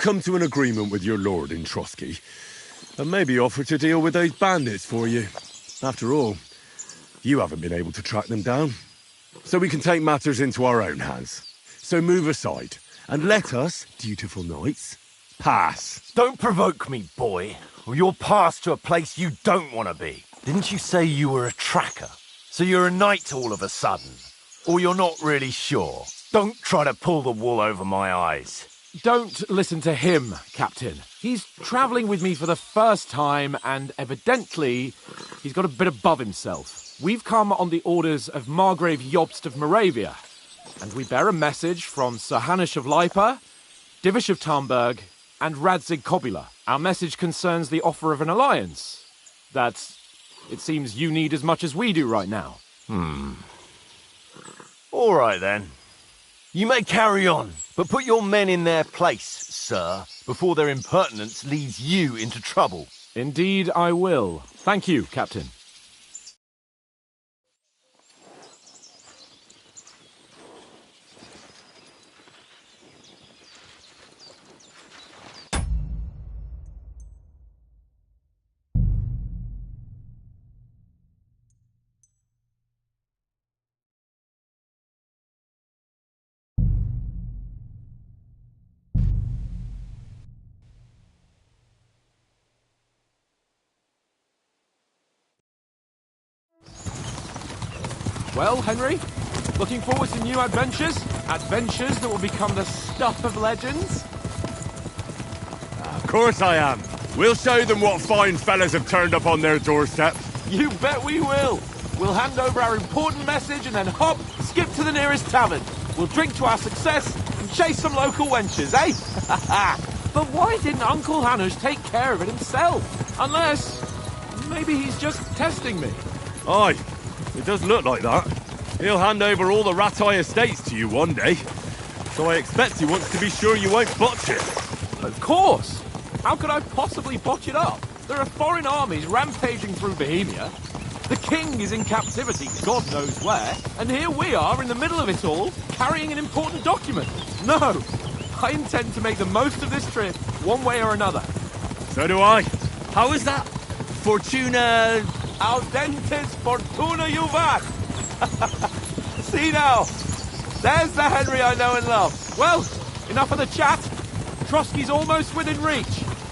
come to an agreement with your lord in Trotsky, and maybe offer to deal with those bandits for you. After all, you haven't been able to track them down. So we can take matters into our own hands. So move aside, and let us, dutiful knights, pass. Don't provoke me, boy, or you'll pass to a place you don't want to be. Didn't you say you were a tracker? So you're a knight all of a sudden? Or you're not really sure? Don't try to pull the wool over my eyes. Don't listen to him, Captain. He's travelling with me for the first time, and evidently he's got a bit above himself. We've come on the orders of Margrave Jobst of Moravia, and we bear a message from Sir Hanush of Lipa, Divish of Tarnberg, and Radzig Kobyla. Our message concerns the offer of an alliance that it seems you need as much as we do right now. All right, then. You may carry on, but put your men in their place, sir, before their impertinence leads you into trouble. Indeed I will. Thank you, Captain. Well, Henry, looking forward to new adventures? Adventures that will become the stuff of legends? Of course I am. We'll show them what fine fellas have turned up on their doorstep. You bet we will. We'll hand over our important message and then hop, skip to the nearest tavern. We'll drink to our success and chase some local wenches, eh? But why didn't Uncle Hanush take care of it himself? Unless, maybe he's just testing me. Aye. It does look like that. He'll hand over all the Rattay estates to you one day. So I expect he wants to be sure you won't botch it. Of course! How could I possibly botch it up? There are foreign armies rampaging through Bohemia. The king is in captivity, God knows where. And here we are in the middle of it all, carrying an important document. No! I intend to make the most of this trip, one way or another. So do I. How is that? Fortuna... Audentes fortuna juvat! See now! There's the Henry I know and love. Well, enough of the chat. Trotsky's almost within reach.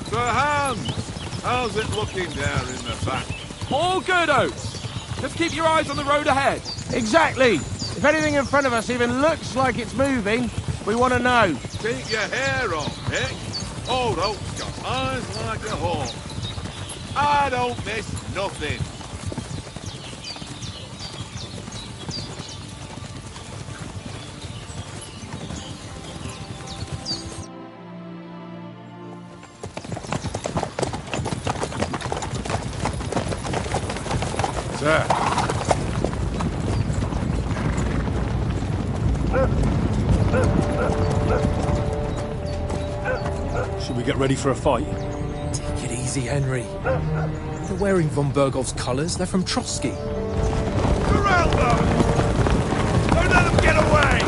Sir Hans, how's it looking there in the back? All good, Oates. Just keep your eyes on the road ahead. Exactly. If anything in front of us even looks like it's moving, we want to know. Keep your hair on, Nick. Old Oak's got eyes like a hawk. I don't miss nothing. Sir. Should we get ready for a fight? Take it easy, Henry. They're wearing von Bergov's colours. They're from Trotsky. Corral them! Don't let them get away!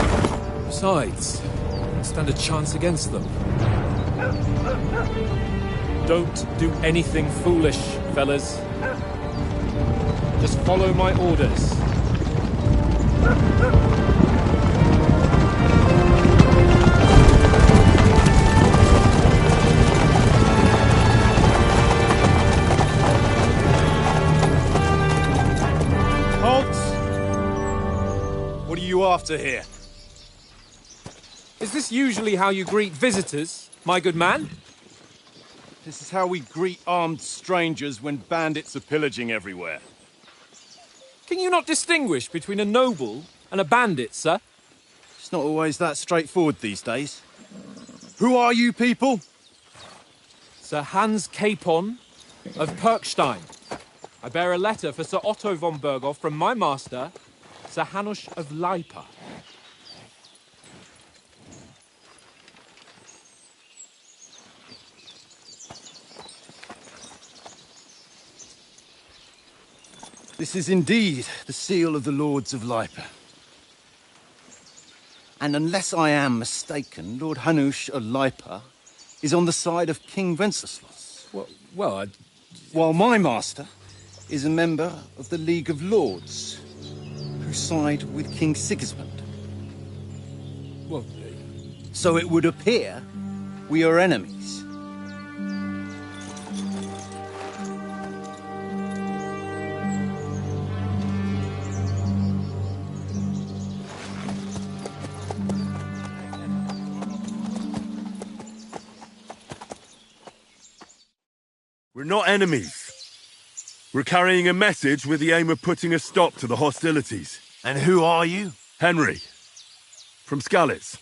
Besides, don't stand a chance against them. Don't do anything foolish, fellas. Just follow my orders. Halt! What are you after here? Is this usually how you greet visitors, my good man? This is how we greet armed strangers when bandits are pillaging everywhere. Can you not distinguish between a noble and a bandit, sir? It's not always that straightforward these days. Who are you people? Sir Hans Capon of Perkstein. I bear a letter for Sir Otto von Berghoff from my master, Sir Hanush of Lipa. This is indeed the seal of the Lords of Lipa. And unless I am mistaken, Lord Hanush of Lipa is on the side of King Wenceslas, Well, while my master is a member of the League of Lords, who side with King Sigismund. well, So it would appear we are enemies. We're not enemies. We're carrying a message with the aim of putting a stop to the hostilities. And who are you? Henry, from Skalitz.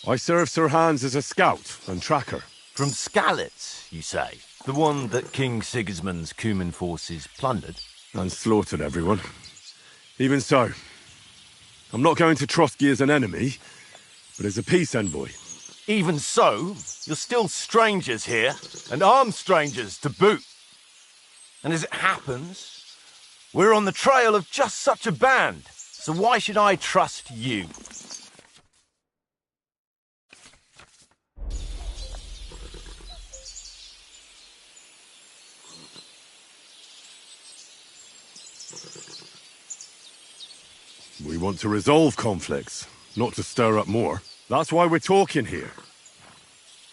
I serve Sir Hans as a scout and tracker. From Skalitz, you say? The one that King Sigismund's Cuman forces plundered? And slaughtered everyone. Even so, I'm not going to Trotsky as an enemy, but as a peace envoy. Even so, you're still strangers here, and armed strangers to boot. And as it happens, we're on the trail of just such a band, so why should I trust you? We want to resolve conflicts, not to stir up more. That's why we're talking here.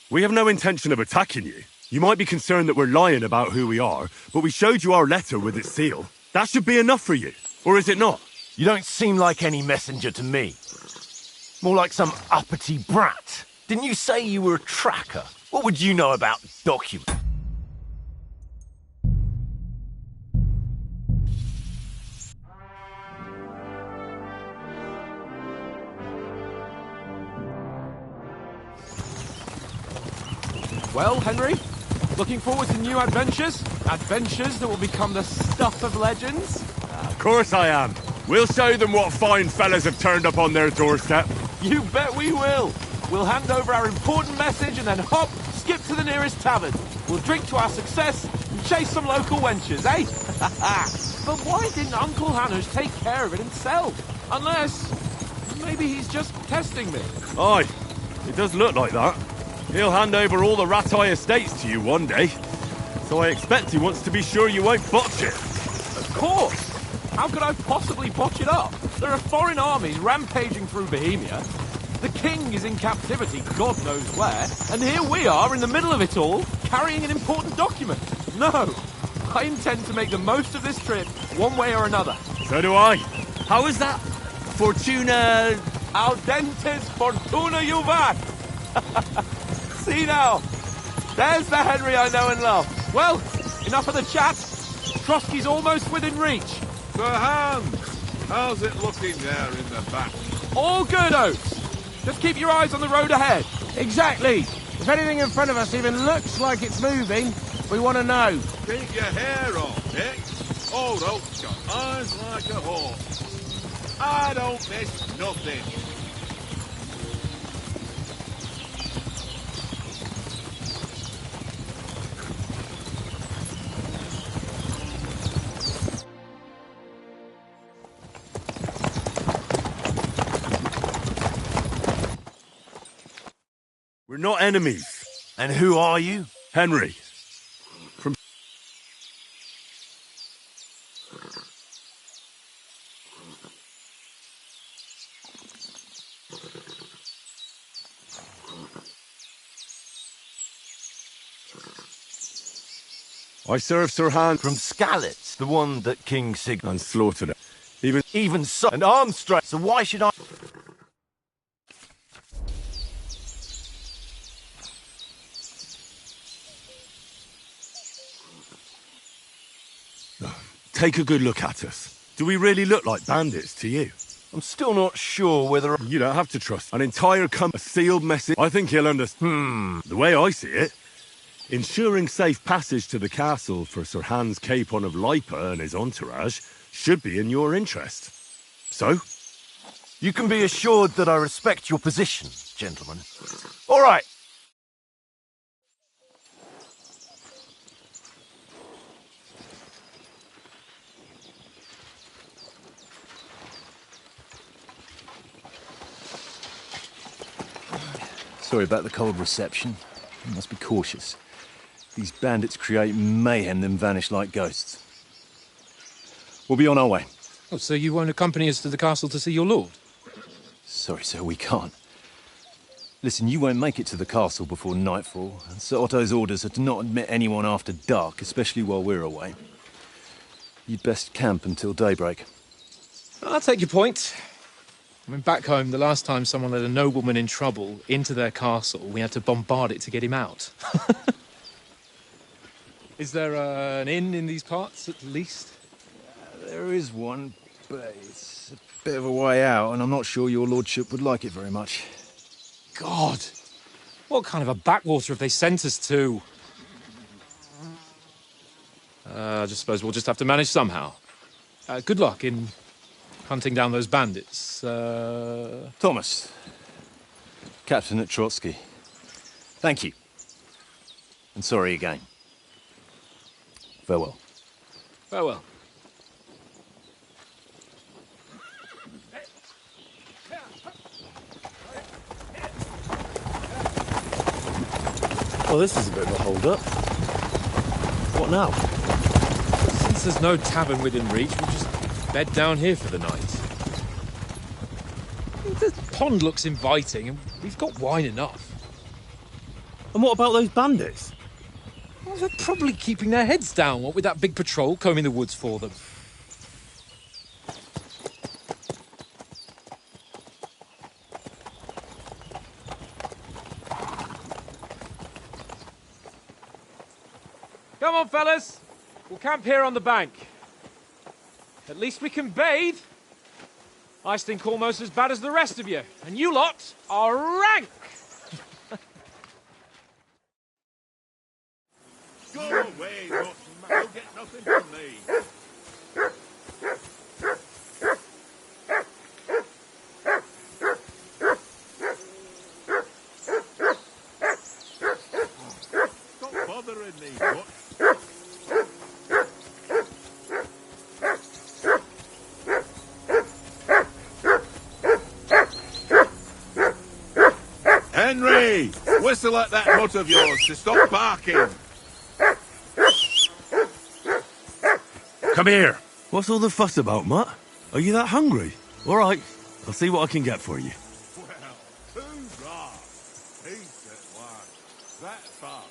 We have no intention of attacking you. You might be concerned that we're lying about who we are, but we showed you our letter with its seal. That should be enough for you, or is it not? You don't seem like any messenger to me. More like some uppity brat. Didn't you say you were a tracker? What would you know about documents? Well, Henry, looking forward to new adventures? Adventures that will become the stuff of legends? Of course I am. We'll show them what fine fellas have turned up on their doorstep. You bet we will. We'll hand over our important message and then hop, skip to the nearest tavern. We'll drink to our success and chase some local wenches, eh? But why didn't Uncle Hanners take care of it himself? Unless, maybe he's just testing me. Aye, it does look like that. He'll hand over all the Rattay estates to you one day. So I expect he wants to be sure you won't botch it. Of course! How could I possibly botch it up? There are foreign armies rampaging through Bohemia. The king is in captivity, God knows where. And here we are in the middle of it all, carrying an important document. No, I intend to make the most of this trip, one way or another. So do I. How is that? Fortuna... Audentes fortuna juvat! See now, there's the Henry I know and love. Well, enough of the chat. Trotsky's almost within reach. Sir Hans, how's it looking there in the back? All good, Oates. Just keep your eyes on the road ahead. Exactly. If anything in front of us even looks like it's moving, we want to know. Keep your hair on, eh? Old Oak's got eyes like a hawk. I don't miss nothing. We're not enemies. And who are you? Henry. From... I serve Sir Hans... From Skalitz, the one that King Sigismund and slaughtered it. Even so, and armed straight, so why should I... Take a good look at us. Do we really look like bandits to you? I'm still not sure whether... You don't have to trust an entire a sealed message. I think he'll understand. The way I see it, Ensuring safe passage to the castle for Sir Hans Capon of Lipa and his entourage should be in your interest. So? You can be assured that I respect your position, gentlemen. All right. Sorry about the cold reception. You must be cautious. These bandits create mayhem, then vanish like ghosts. We'll be on our way. Oh, so you won't accompany us to the castle to see your lord? Sorry, sir, we can't. Listen, you won't make it to the castle before nightfall, and Sir Otto's orders are to not admit anyone after dark, especially while we're away. You'd best camp until daybreak. I'll take your point. I mean, back home, the last time someone let a nobleman in trouble into their castle, we had to bombard it to get him out. Is there an inn in these parts, at least? There is one, but it's a bit of a way out, and I'm not sure your lordship would like it very much. God! What kind of a backwater have they sent us to? I just suppose we'll just have to manage somehow. Good luck in hunting down those bandits. Thomas, Captain at Trotsky. Thank you. And sorry again. Farewell. Farewell. Well, this is a bit of a hold-up. What now? Since there's no tavern within reach, we'll just bed down here for the night. The pond looks inviting, and we've got wine enough. And what about those bandits? Well, they're probably keeping their heads down, what with that big patrol combing the woods for them. Come on, fellas. We'll camp here on the bank. At least we can bathe. I stink almost as bad as the rest of you, and you lot are rank. Go away, Dutchman. You'll get nothing from me. Stop bothering me, Dutch. Henry! Whistle at that mutt of yours to stop barking. Come here. What's all the fuss about, Mutt? Are you that hungry? All right, I'll see what I can get for you. Well, hoorah! Decent lad. That far.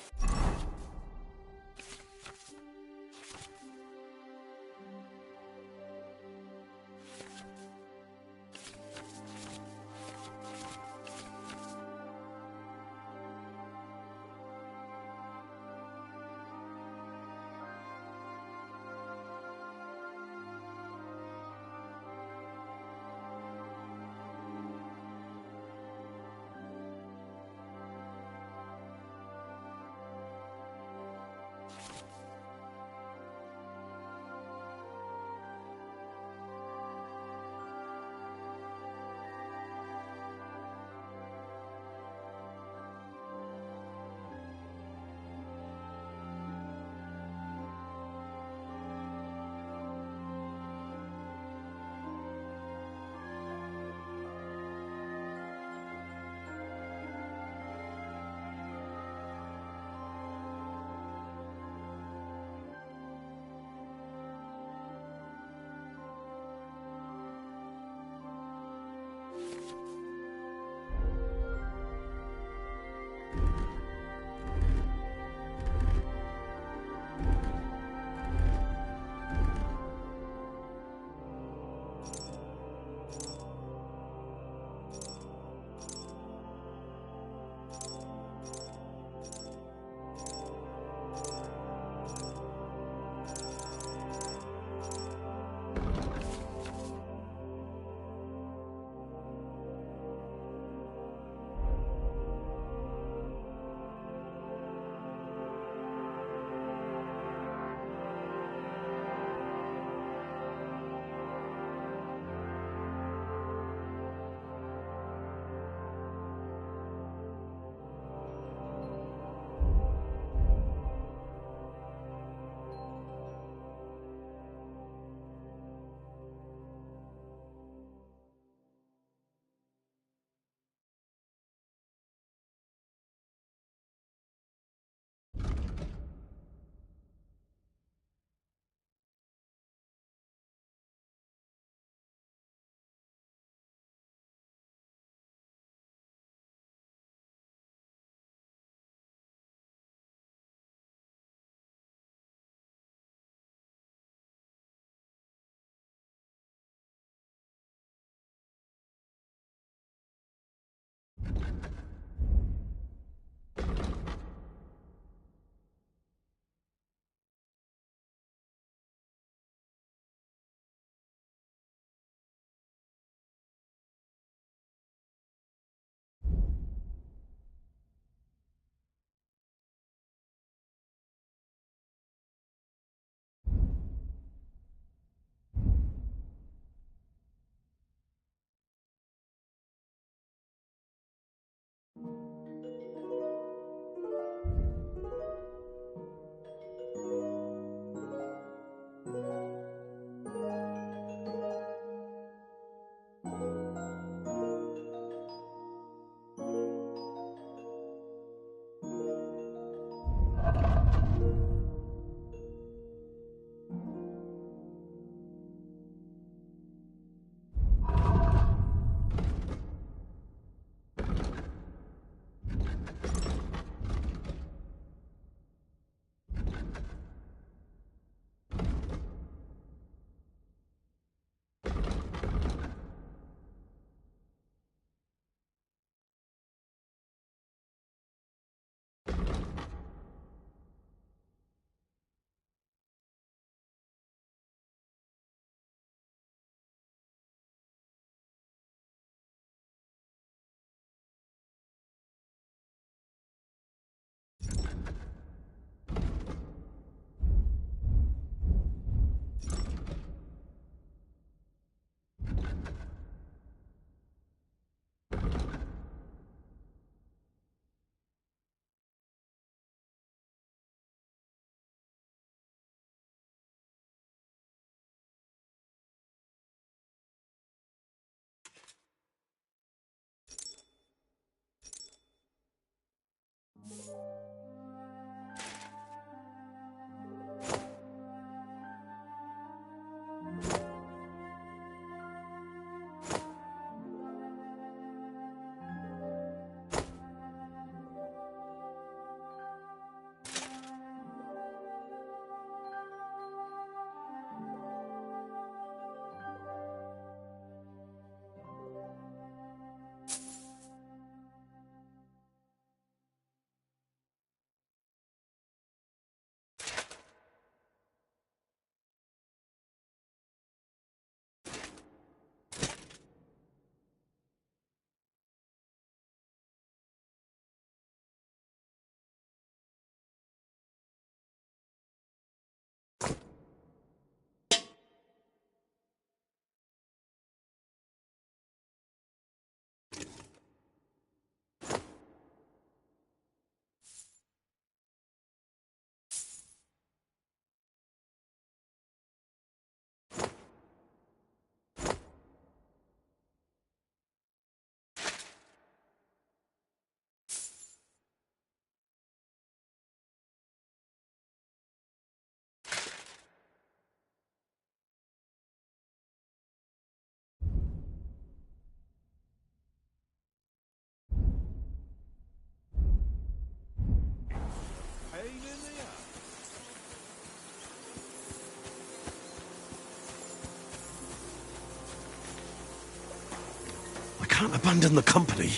I can't abandon the company.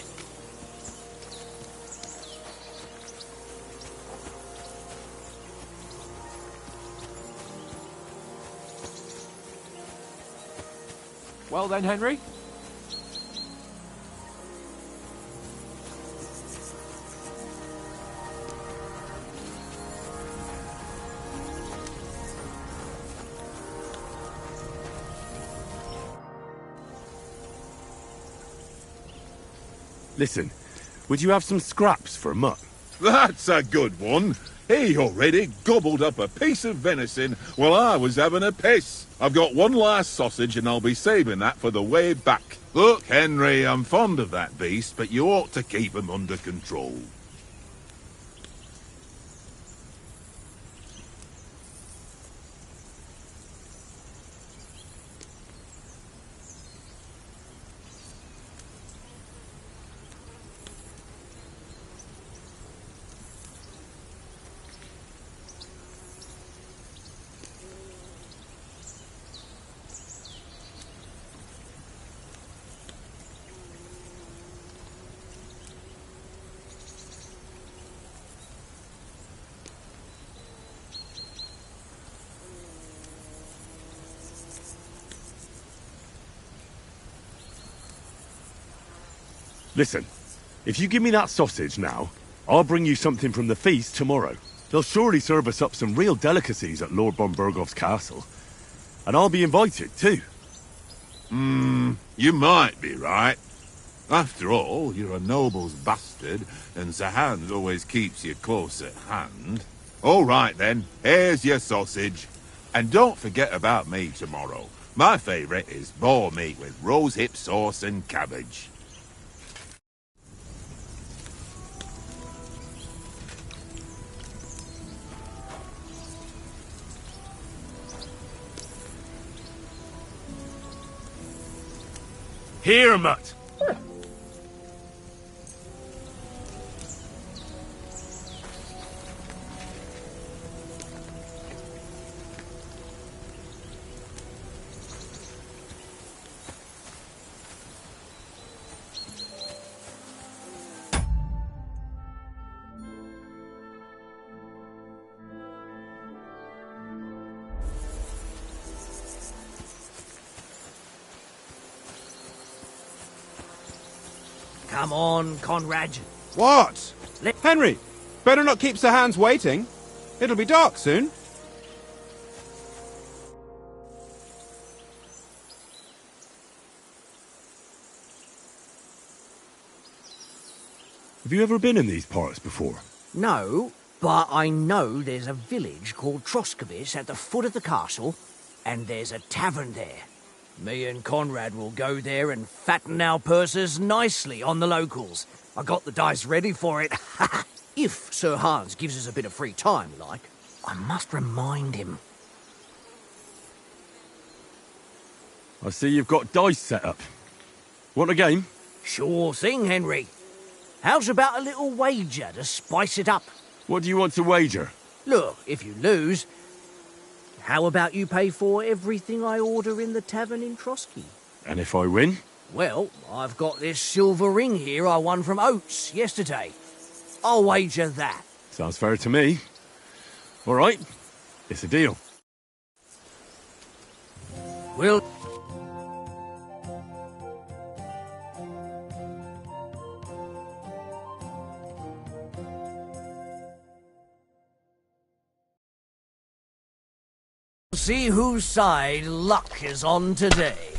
Well then, Henry? Listen, would you have some scraps for Mutt? That's a good one. He already gobbled up a piece of venison while I was having a piss. I've got one last sausage and I'll be saving that for the way back. Look, Henry, I'm fond of that beast, but you ought to keep him under control. Listen, if you give me that sausage now, I'll bring you something from the feast tomorrow. They'll surely serve us up some real delicacies at Lord von Bergov's castle. And I'll be invited, too. You might be right. After all, you're a noble's bastard, and Sir Hans always keeps you close at hand. All right, then. Here's your sausage. And don't forget about me tomorrow. My favourite is boar meat with rosehip sauce and cabbage. Here, Mutt! Come on, Conrad. What? Let- Henry, better not keep Sir Hans waiting. It'll be dark soon. Have you ever been in these parts before? No, but I know there's a village called Troskovitz at the foot of the castle, and there's a tavern there. Me and Conrad will go there and fatten our purses nicely on the locals. I got the dice ready for it. If Sir Hans gives us a bit of free time, like. I must remind him. I see you've got dice set up. Want a game? Sure thing, Henry. How's about a little wager to spice it up? What do you want to wager? Look, if you lose, how about you pay for everything I order in the tavern in Trotsky? And if I win? Well, I've got this silver ring here I won from Oates yesterday. I'll wager that. Sounds fair to me. All right, it's a deal. Well... see whose side luck is on today.